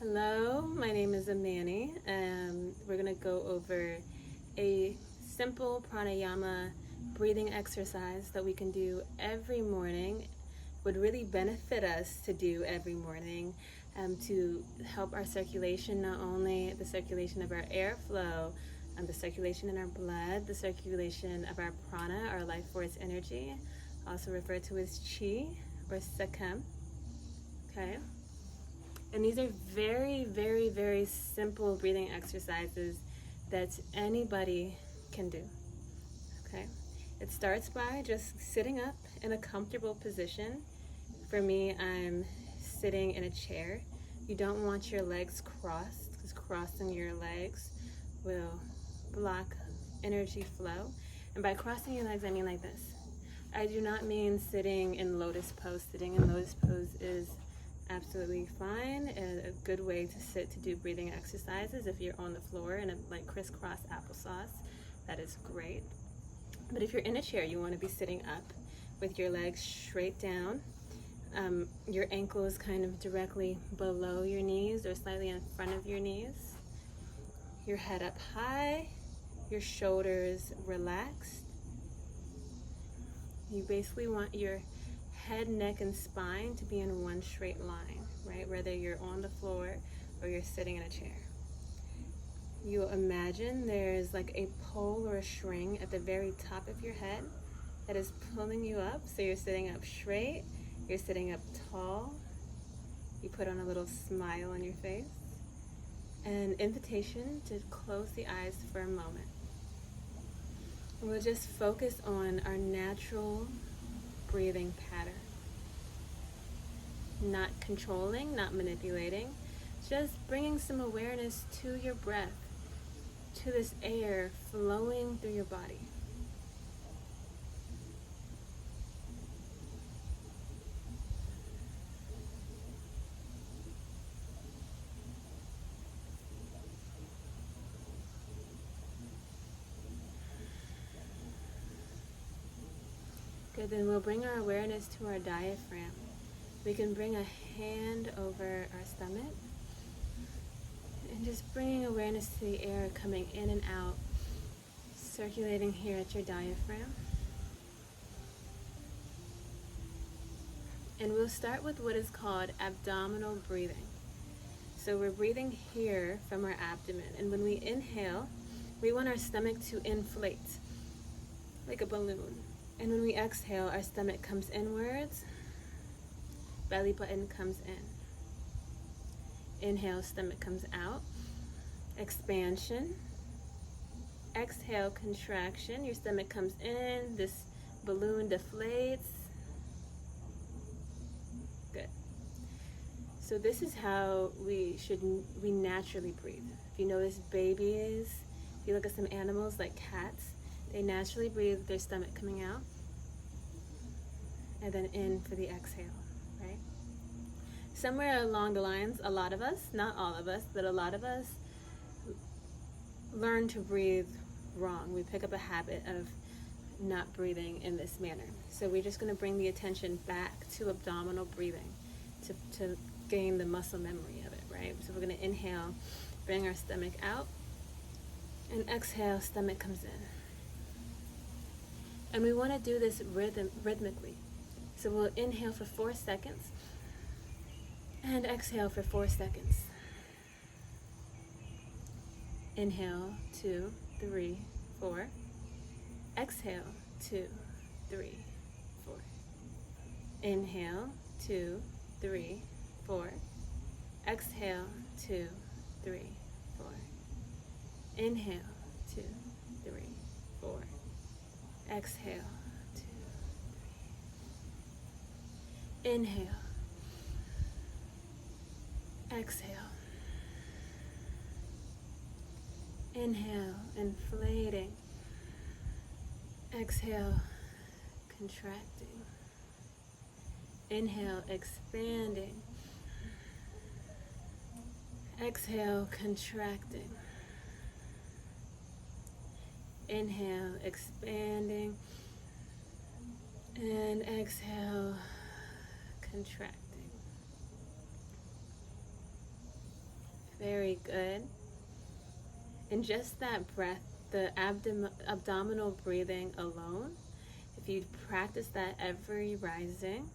Hello, my name is Amani, and we're going to go over a simple pranayama breathing exercise that we can do every morning. Would really benefit us to do every morning to help our circulation, not only the circulation of our airflow, the circulation in our blood, the circulation of our prana, our life force energy, also referred to as chi or sekhem. Okay. And these are very, very, very simple breathing exercises that anybody can do, okay? It starts by just sitting up in a comfortable position. For me, I'm sitting in a chair. You don't want your legs crossed, because crossing your legs will block energy flow. And by crossing your legs, I mean like this. I do not mean sitting in lotus pose. Sitting in lotus pose is absolutely fine, and a good way to sit to do breathing exercises. If you're on the floor in a like crisscross applesauce, that is great. But if you're in a chair, you want to be sitting up with your legs straight down, your ankles kind of directly below your knees or slightly in front of your knees, your head up high, your shoulders relaxed. You basically want your head, neck, and spine to be in one straight line, right? Whether you're on the floor or you're sitting in a chair. You imagine there's like a pole or a string at the very top of your head that is pulling you up. So you're sitting up straight, you're sitting up tall. You put on a little smile on your face. An invitation to close the eyes for a moment. And we'll just focus on our natural breathing pattern. Not controlling, not manipulating, just bringing some awareness to your breath, to this air flowing through your body. Good, then we'll bring our awareness to our diaphragm. We can bring a hand over our stomach and just bringing awareness to the air coming in and out, circulating here at your diaphragm. And we'll start with what is called abdominal breathing. So we're breathing here from our abdomen, and when we inhale, we want our stomach to inflate like a balloon. And when we exhale, our stomach comes inwards, belly button comes in. Inhale, stomach comes out. Expansion. Exhale, contraction. Your stomach comes in, this balloon deflates. Good. So this is how we naturally breathe. If you notice babies, if you look at some animals like cats, they naturally breathe with their stomach coming out and then in for the exhale, right? Somewhere along the lines, a lot of us, not all of us, but a lot of us learn to breathe wrong. We pick up a habit of not breathing in this manner. So we're just going to bring the attention back to abdominal breathing to gain the muscle memory of it, right? So we're going to inhale, bring our stomach out, and exhale, stomach comes in. And we want to do this rhythmically. So we'll inhale for 4 seconds and exhale for 4 seconds. Inhale, 2, 3, 4. Exhale, 2, 3, 4. Inhale, 2, 3, 4. Exhale, 2, 3, 4. Inhale, 2, 3, 4. Exhale, 2, 3. Inhale. Exhale. Inhale, inflating. Exhale, contracting. Inhale, expanding. Exhale, contracting. Inhale, expanding. And exhale, contracting. Very good. And just that breath, the abdominal breathing alone, if you practice that every rising,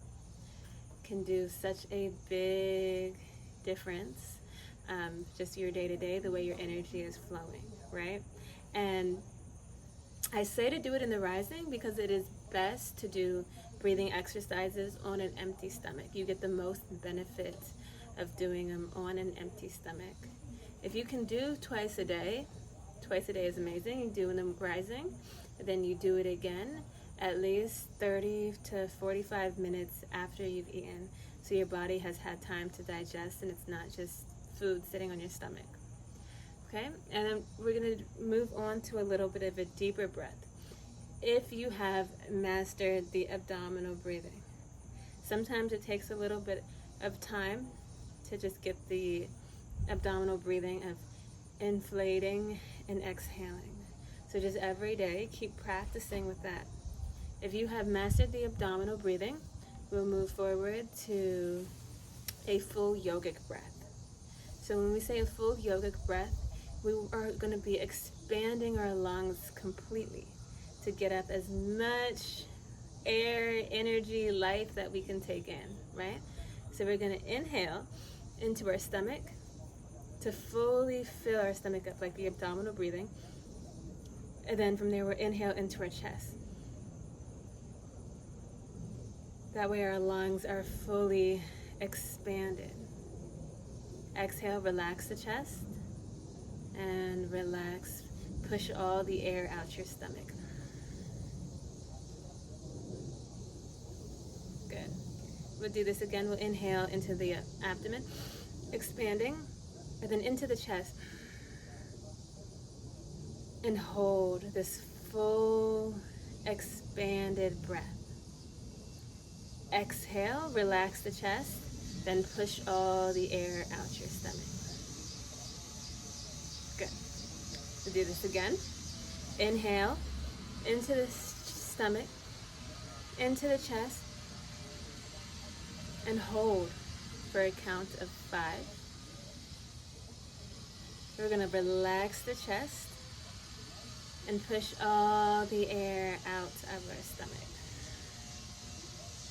can do such a big difference. Just your day-to-day, the way your energy is flowing, right? And I say to do it in the rising because it is best to do breathing exercises on an empty stomach. You get the most benefit of doing them on an empty stomach. If you can do twice a day is amazing. You do in the rising, then you do it again at least 30 to 45 minutes after you've eaten, so your body has had time to digest and it's not just food sitting on your stomach. Okay, and then we're going to move on to a little bit of a deeper breath. If you have mastered the abdominal breathing, sometimes it takes a little bit of time to just get the abdominal breathing of inflating and exhaling. So just every day, keep practicing with that. If you have mastered the abdominal breathing, we'll move forward to a full yogic breath. So when we say a full yogic breath, we are going to be expanding our lungs completely to get up as much air, energy, life that we can take in, right? So we're going to inhale into our stomach to fully fill our stomach up, like the abdominal breathing. And then from there, we'll inhale into our chest. That way our lungs are fully expanded. Exhale, relax the chest, and relax, push all the air out your stomach. Good. We'll do this again. We'll inhale into the abdomen, expanding, and then into the chest. And hold this full, expanded breath. Exhale, relax the chest, then push all the air out your stomach. Good. We'll do this again. Inhale into the stomach, into the chest, and hold for a count of 5. We're going to relax the chest and push all the air out of our stomach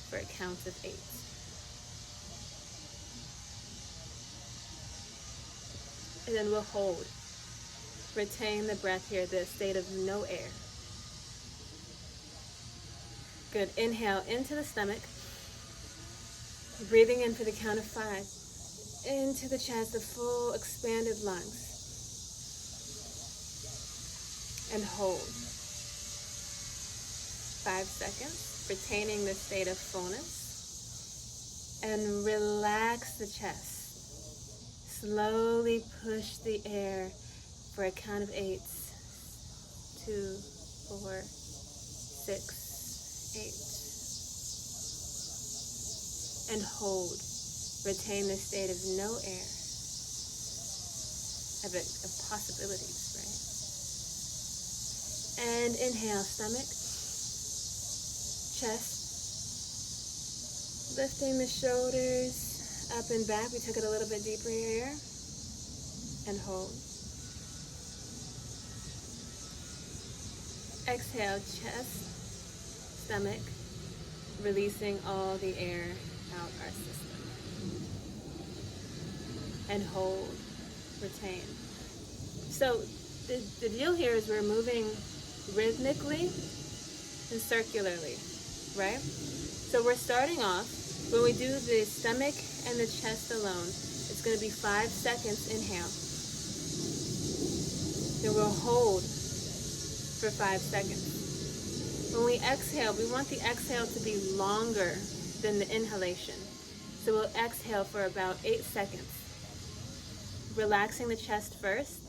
for a count of 8. And then we'll hold. Retain the breath here, the state of no air. Good. Inhale into the stomach. Breathing in for the count of 5. Into the chest, the full expanded lungs. And hold. 5 seconds, retaining the state of fullness. And relax the chest. Slowly push the air for a count of 8. 2, 4, 6, 8. And hold. Retain the state of no air. Of possibilities, right? And inhale, stomach, chest, lifting the shoulders up and back. We took it a little bit deeper here. And hold. Exhale, chest, stomach, releasing all the air out our system. And hold, retain. So the deal here is we're moving rhythmically and circularly, right? So we're starting off, when we do the stomach and the chest alone, it's going to be 5 seconds inhale. Then we'll hold for 5 seconds. When we exhale, we want the exhale to be longer than the inhalation. So we'll exhale for about 8 seconds. Relaxing the chest first,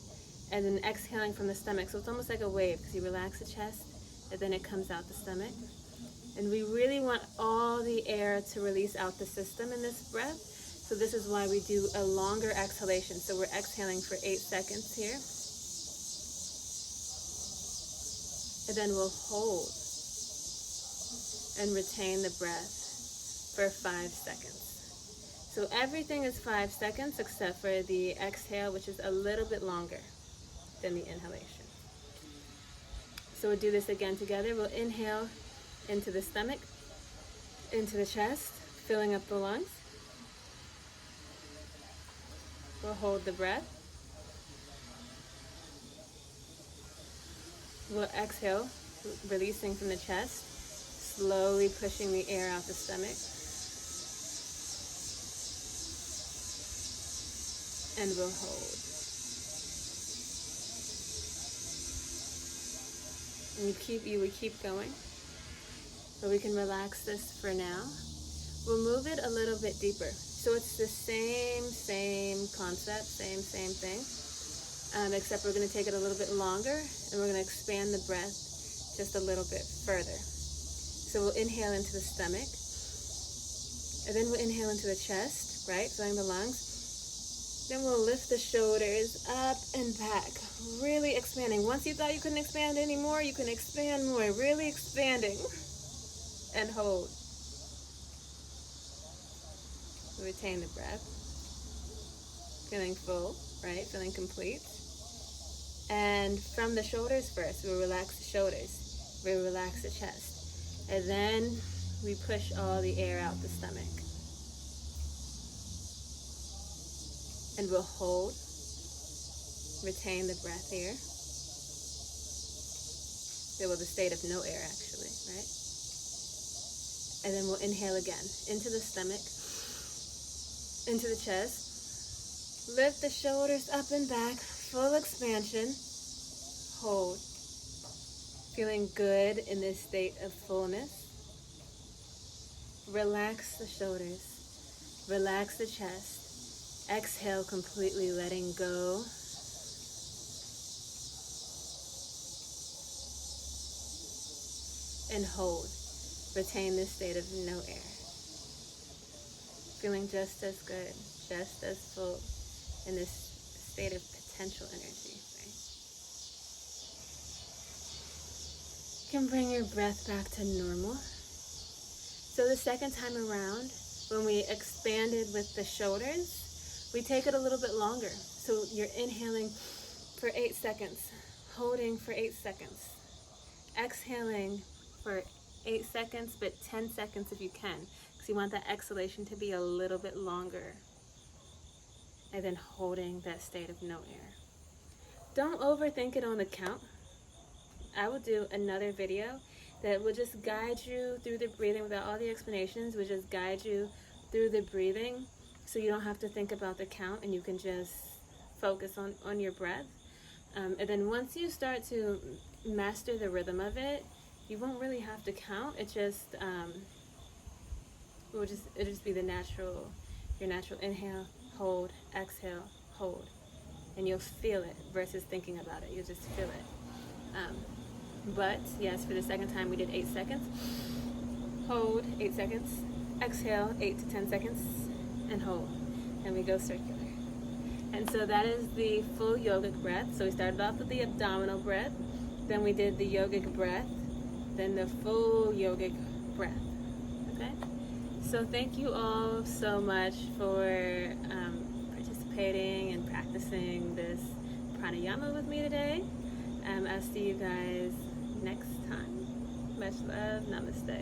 and then exhaling from the stomach. So it's almost like a wave, because you relax the chest, and then it comes out the stomach. And we really want all the air to release out the system in this breath. So this is why we do a longer exhalation. So we're exhaling for 8 seconds here. And then we'll hold and retain the breath for 5 seconds. So everything is 5 seconds except for the exhale, which is a little bit longer than the inhalation. So we'll do this again together. We'll inhale into the stomach, into the chest, filling up the lungs. We'll hold the breath. We'll exhale, releasing from the chest, slowly pushing the air out the stomach. And we'll hold. And we keep going, but we can relax this for now. We'll move it a little bit deeper. So it's the same concept, same thing, except we're going to take it a little bit longer, and we're going to expand the breath just a little bit further. So we'll inhale into the stomach, and then we'll inhale into the chest, right, filling the lungs. Then we'll lift the shoulders up and back, really expanding. Once you thought you couldn't expand anymore, you can expand more, really expanding. And hold. Retain the breath. Feeling full, right? Feeling complete. And from the shoulders first, we'll relax the shoulders. We'll relax the chest. And then we push all the air out the stomach. And we'll hold, retain the breath here. It was a state of no air actually, right? And then we'll inhale again, into the stomach, into the chest. Lift the shoulders up and back, full expansion. Hold. Feeling good in this state of fullness. Relax the shoulders, relax the chest. Exhale, completely letting go. And hold. Retain this state of no air. Feeling just as good, just as full in this state of potential energy, right? You can bring your breath back to normal. So the second time around, when we expanded with the shoulders, we take it a little bit longer. So you're inhaling for 8 seconds, holding for 8 seconds, exhaling for 8 seconds, but 10 seconds if you can, because you want that exhalation to be a little bit longer. And then holding that state of no air. Don't overthink it on the count. I will do another video that will just guide you through the breathing without all the explanations. Will just guide you through the breathing, so you don't have to think about the count and you can just focus on your breath. And then once you start to master the rhythm of it, you won't really have to count. It just it'll just be your natural inhale, hold, exhale, hold, and you'll feel it versus thinking about it. You'll just feel it. But yes, for the second time we did 8 seconds. Hold 8 seconds. Exhale 8 to 10 seconds. And hold, and we go circular. And so that is the full yogic breath. So we started off with the abdominal breath, then we did the yogic breath, then the full yogic breath. Okay? So thank you all so much for participating and practicing this pranayama with me today. I'll see you guys next time. Much love. Namaste.